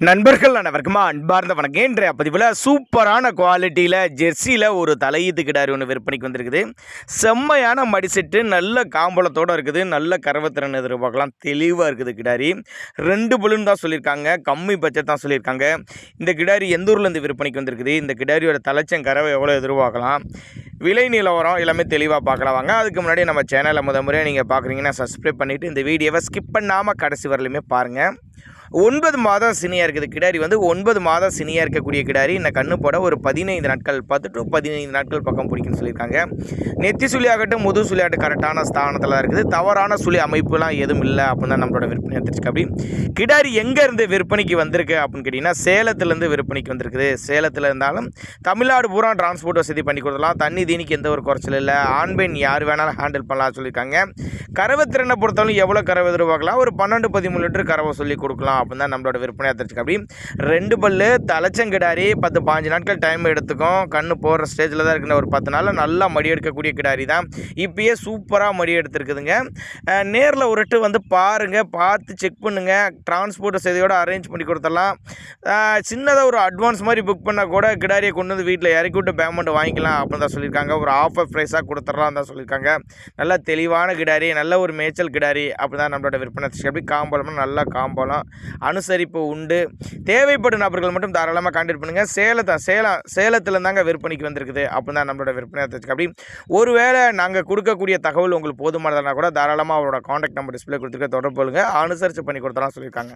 நண்பர்கள் அனைவருக்குமா அன்பார்ந்த வணக்கம். இன்றைய பதிவில் சூப்பரான குவாலிட்டியில் ஜெர்சியில் ஒரு தலையீத்து கிடாரி ஒன்று விற்பனைக்கு வந்திருக்குது. செம்மையான மடிசெட்டு, நல்ல காம்பளத்தோடு இருக்குது, நல்ல கறவைத்திறன் எதிர்பார்க்கலாம், தெளிவாக இருக்குது கிடாரி. 2 பல்லுன்னு தான் சொல்லியிருக்காங்க, கம்மி பட்ஜெட் தான் சொல்லியிருக்காங்க. இந்த கிடாரி எந்த ஊர்லேருந்து விற்பனைக்கு வந்திருக்குது, இந்த கிடாரியோட தலைச்சம் கறவை எவ்வளோ எதிர்பார்க்கலாம், விலை நிலவரம் எல்லாமே தெளிவாக பார்க்கலாம் வாங்க. அதுக்கு முன்னாடி நம்ம சேனலை முறையாக நீங்கள் பார்க்குறீங்கன்னா சப்ஸ்கிரைப் பண்ணிவிட்டு இந்த வீடியோவை ஸ்கிப் பண்ணாமல் கடைசி வரலையுமே பாருங்கள். 9 மாதம் சினியாக இருக்குது கிடாரி, 9 மாதம் சினியாக இருக்கக்கூடிய கிடாரி. இந்த கண்ணு போட ஒரு 15 நாட்கள், 10 to 15 நாட்கள் பக்கம் பிடிக்குன்னு சொல்லியிருக்காங்க. நெத்தி சுழி ஆகட்டும், முது சுழி ஆகட்டும் கரெக்டான ஸ்தானத்தில் தான் இருக்குது. தவறான சுழி அமைப்புலாம் எதுவும் இல்லை அப்படின்னு தான் நம்மளோட விற்பனை எடுத்துருக்கு. அப்படி கிடாரி எங்கேருந்து விற்பனைக்கு வந்திருக்கு அப்படின்னு கேட்டிங்கன்னா, சேலத்துலேருந்து விற்பனைக்கு வந்திருக்குது. சேலத்தில் இருந்தாலும் தமிழ்நாடு பூரா டிரான்ஸ்போர்ட் வசதி பண்ணி கொடுத்துடலாம். தண்ணி தீனிக்கு எந்த ஒரு குறைச்சல் இல்லை. ஆண் பெண் யார் வேணாலும் ஹேண்டில் பண்ணலாம் சொல்லியிருக்காங்க. கறவை திறனை பொறுத்தவரை எவ்வளோ கறவை எதிர்பார்க்கலாம், ஒரு 12-13 லிட்டர் கறவை சொல்லி கொடுக்கலாம் அப்படின்னு தான் நம்மளோட விற்பனையாக தெரிஞ்சுக்க. அப்படி 2 பல்லு தலைச்சங்கிடாரி, 10-15 நாட்கள் டைம் எடுத்துக்கும். கண்ணு போடுற ஸ்டேஜில் தான் இருக்குங்க. ஒரு 10 நாளில் நல்லா மடி எடுக்கக்கூடிய கிடாரி தான். இப்பயே சூப்பராக மடி எடுத்துருக்குதுங்க. நேரில் ஒரு பாருங்கள், பார்த்து செக் பண்ணுங்கள். டிரான்ஸ்போர்ட் வசதியோடு அரேஞ்ச் பண்ணி கொடுத்துடலாம். சின்னதாக ஒரு அட்வான்ஸ் மாதிரி புக் பண்ணால் கூட கிடாரியை கொண்டு வந்து வீட்டில் இறக்கி விட்டு பேமெண்ட் வாங்கிக்கலாம் அப்படின்னு தான் சொல்லியிருக்காங்க. ஒரு ஆஃபர் ப்ரைஸாக கொடுத்துடலாம் தான் சொல்லியிருக்காங்க. நல்லா தெளிவான கிடாரி, நல்ல ஒரு மேய்ச்சல் கிடாரி அப்படி தான் நம்மளோட விற்பனை. அப்படி காம்பளம்னா நல்லா காம்பளம், அனுசரிப்பு உண்டு. தேவைப்படும் நபர்கள் மட்டும் தாராளமாக கான்டாக்ட் பண்ணுங்கள். சேலத்தில் தாங்க விற்பனைக்கு வந்திருக்குது அப்படி தான் நம்மளோட விற்பனை. அப்படி ஒருவேளை நாங்கள் கொடுக்கக்கூடிய தகவல் உங்களுக்கு போதுமானதுனா கூட தாராளமாக அவரோட கான்டாக்ட் நம்பர் டிஸ்பிளே கொடுத்துருக்க தொடர்பு கொள்ளுங்க, அனுசரித்து பண்ணி கொடுத்தலாம் சொல்லியிருக்காங்க.